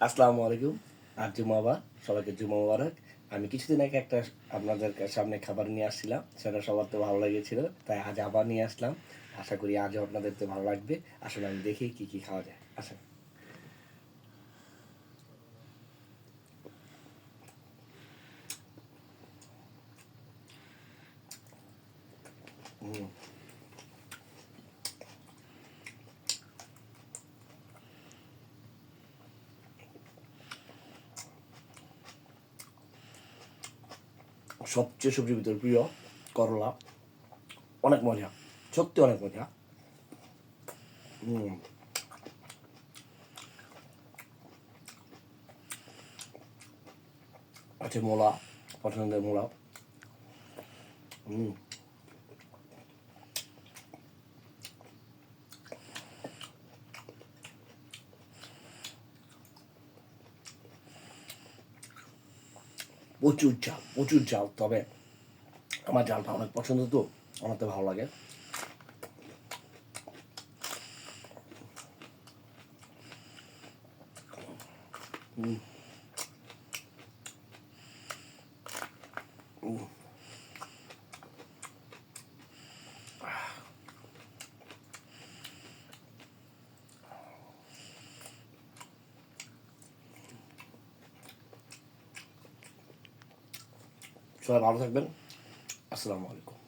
আসসালামু আলাইকুম। আজ জুমাবার, সবাইকে জুমা মুবারক। আমি কিছুদিন আগে একটা আপনাদের সামনে খাবার নিয়ে আসছিলাম, সেটা সবার তো ভালো লেগেছিল, তাই আজ আবার নিয়ে আসলাম। আশা করি আজও আপনাদের তো ভালো লাগবে। আসলে আমি দেখি কি কি খাওয়া যায়। আসেন। হুম, সবচেয়ে সবজির ভিতরে প্রিয় করলা। অনেক মজা, সত্যি অনেক মজা। হুম, আছে মূলা, পছন্দের মূলা। হুম, প্রচুর ঝাল, প্রচুর ঝাল। তবে আমার ঝালটা অনেক পছন্দ, তো আমার তো ভালো লাগে। হুম, হুম, সবাই ভালো থাকবেন। আসসালামু আলাইকুম।